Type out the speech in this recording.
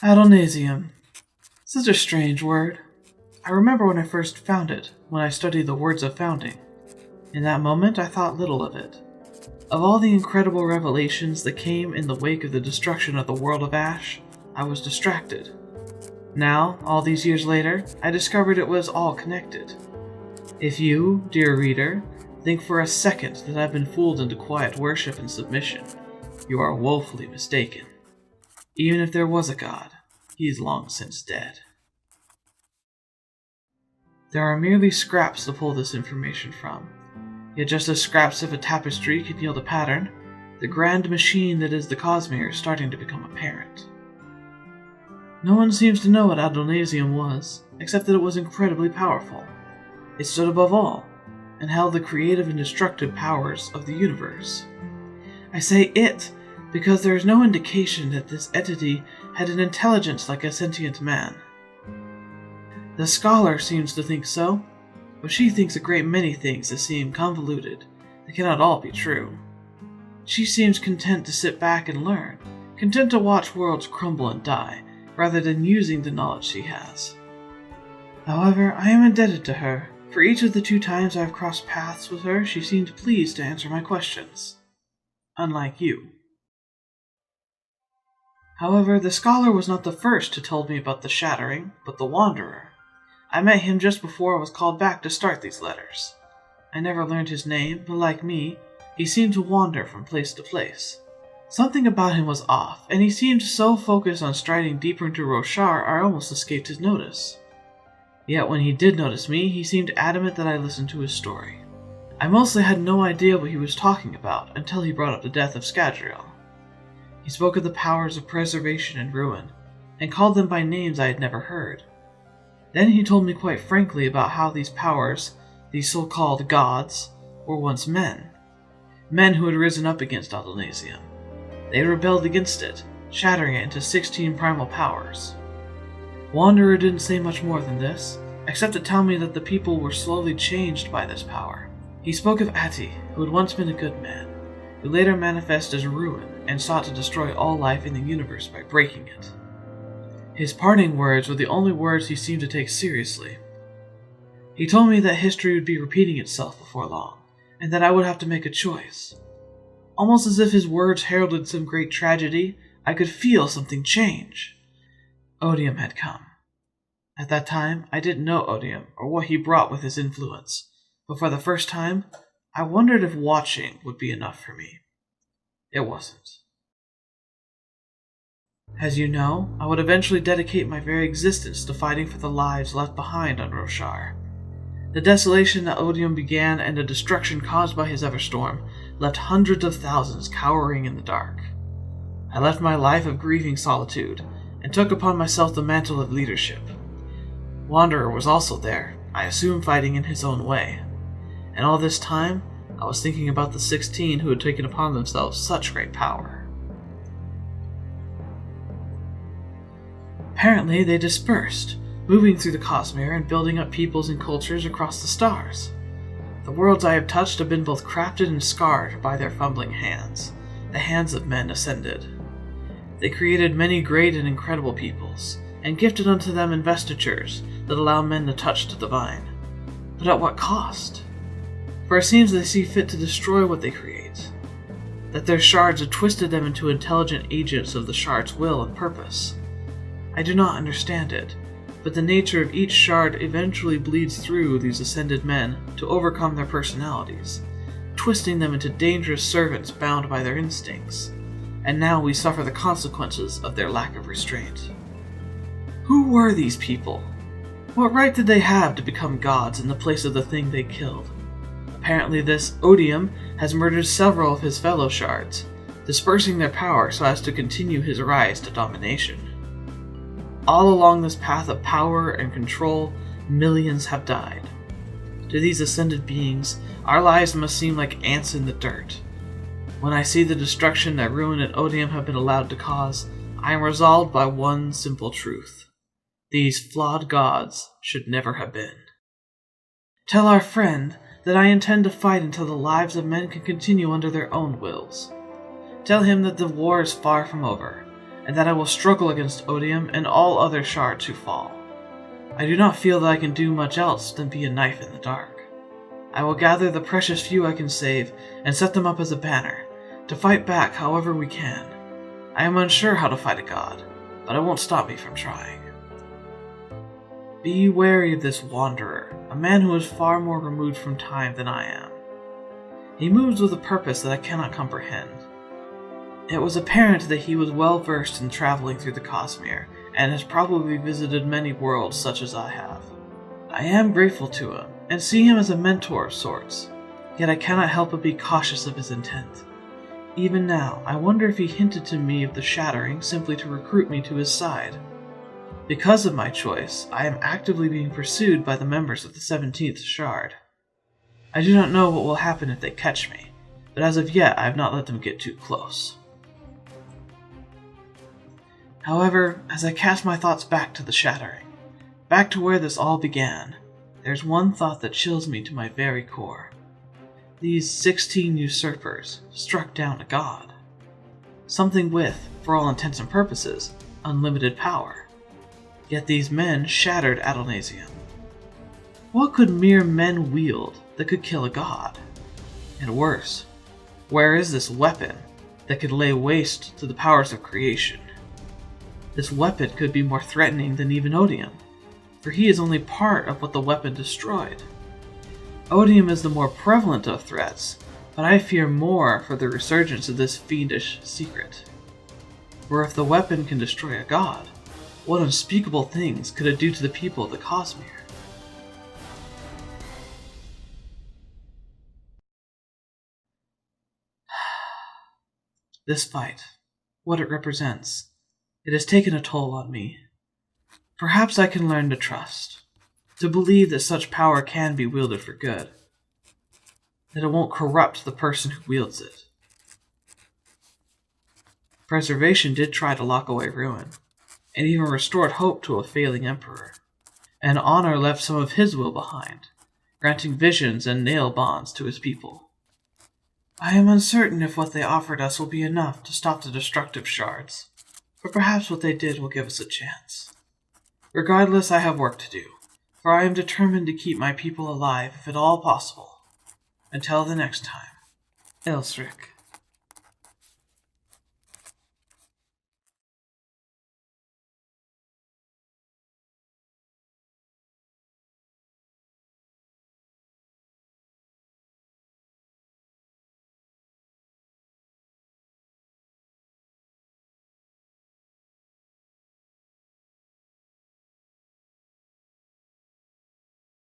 Adonalsium. Such a strange word. I remember when I first found it, when I studied the words of founding. In that moment, I thought little of it. Of all the incredible revelations that came in the wake of the destruction of the world of Ash, I was distracted. Now, all these years later, I discovered it was all connected. If you, dear reader, think for a second that I've been fooled into quiet worship and submission, you are woefully mistaken. Even if there was a god, he is long since dead. There are merely scraps to pull this information from. Yet just as scraps of a tapestry can yield a pattern, the grand machine that is the Cosmere is starting to become apparent. No one seems to know what Adonalsium was, except that it was incredibly powerful. It stood above all, and held the creative and destructive powers of the universe. I say it, because there is no indication that this entity had an intelligence like a sentient man. The scholar seems to think so, but she thinks a great many things that seem convoluted, that cannot all be true. She seems content to sit back and learn, content to watch worlds crumble and die, rather than using the knowledge she has. However, I am indebted to her. For each of the 2 times I have crossed paths with her, she seemed pleased to answer my questions. Unlike you. However, the scholar was not the first who told me about the Shattering, but the Wanderer. I met him just before I was called back to start these letters. I never learned his name, but like me, he seemed to wander from place to place. Something about him was off, and he seemed so focused on striding deeper into Roshar I almost escaped his notice. Yet when he did notice me, he seemed adamant that I listen to his story. I mostly had no idea what he was talking about until he brought up the death of Scadrial. He spoke of the powers of preservation and ruin, and called them by names I had never heard. Then he told me quite frankly about how these powers, these so-called gods, were once men. Men who had risen up against Adonalsium. They rebelled against it, shattering it into 16 primal powers. Wanderer didn't say much more than this, except to tell me that the people were slowly changed by this power. He spoke of Ati, who had once been a good man, who later manifested as ruin and sought to destroy all life in the universe by breaking it. His parting words were the only words he seemed to take seriously. He told me that history would be repeating itself before long, and that I would have to make a choice. Almost as if his words heralded some great tragedy, I could feel something change. Odium had come. At that time, I didn't know Odium or what he brought with his influence, but for the first time, I wondered if watching would be enough for me. It wasn't. As you know, I would eventually dedicate my very existence to fighting for the lives left behind on Roshar. The desolation that Odium began and the destruction caused by his Everstorm left hundreds of thousands cowering in the dark. I left my life of grieving solitude and took upon myself the mantle of leadership. Wanderer was also there, I assume fighting in his own way. And all this time, I was thinking about the 16 who had taken upon themselves such great power. Apparently, they dispersed, moving through the Cosmere and building up peoples and cultures across the stars. The worlds I have touched have been both crafted and scarred by their fumbling hands, the hands of men ascended. They created many great and incredible peoples, and gifted unto them investitures that allow men to touch the divine. But at what cost? For it seems they see fit to destroy what they create, that their shards have twisted them into intelligent agents of the shard's will and purpose. I do not understand it, but the nature of each shard eventually bleeds through these ascended men to overcome their personalities, twisting them into dangerous servants bound by their instincts, and now we suffer the consequences of their lack of restraint. Who were these people? What right did they have to become gods in the place of the thing they killed? Apparently this Odium has murdered several of his fellow shards, dispersing their power so as to continue his rise to domination. All along this path of power and control, millions have died. To these ascended beings, our lives must seem like ants in the dirt. When I see the destruction that ruin and odium have been allowed to cause, I am resolved by one simple truth. These flawed gods should never have been. Tell our friend that I intend to fight until the lives of men can continue under their own wills. Tell him that the war is far from over, and that I will struggle against Odium and all other shards who fall. I do not feel that I can do much else than be a knife in the dark. I will gather the precious few I can save and set them up as a banner, to fight back however we can. I am unsure how to fight a god, but it won't stop me from trying. Be wary of this wanderer, a man who is far more removed from time than I am. He moves with a purpose that I cannot comprehend. It was apparent that he was well versed in traveling through the Cosmere, and has probably visited many worlds such as I have. I am grateful to him, and see him as a mentor of sorts, yet I cannot help but be cautious of his intent. Even now, I wonder if he hinted to me of the Shattering simply to recruit me to his side. Because of my choice, I am actively being pursued by the members of the 17th Shard. I do not know what will happen if they catch me, but as of yet I have not let them get too close. However, as I cast my thoughts back to the Shattering, back to where this all began, there's one thought that chills me to my very core. These 16 usurpers struck down a god. Something with, for all intents and purposes, unlimited power. Yet these men shattered Adonalsium. What could mere men wield that could kill a god? And worse, where is this weapon that could lay waste to the powers of creation? This weapon could be more threatening than even Odium, for he is only part of what the weapon destroyed. Odium is the more prevalent of threats, but I fear more for the resurgence of this fiendish secret. For if the weapon can destroy a god, what unspeakable things could it do to the people of the Cosmere? This fight, what it represents, it has taken a toll on me. Perhaps I can learn to trust, to believe that such power can be wielded for good, that it won't corrupt the person who wields it. Preservation did try to lock away ruin, and even restored hope to a failing emperor, and Honor left some of his will behind, granting visions and nail bonds to his people. I am uncertain if what they offered us will be enough to stop the destructive shards, but perhaps what they did will give us a chance. Regardless, I have work to do, for I am determined to keep my people alive if at all possible. Until the next time, Elsric.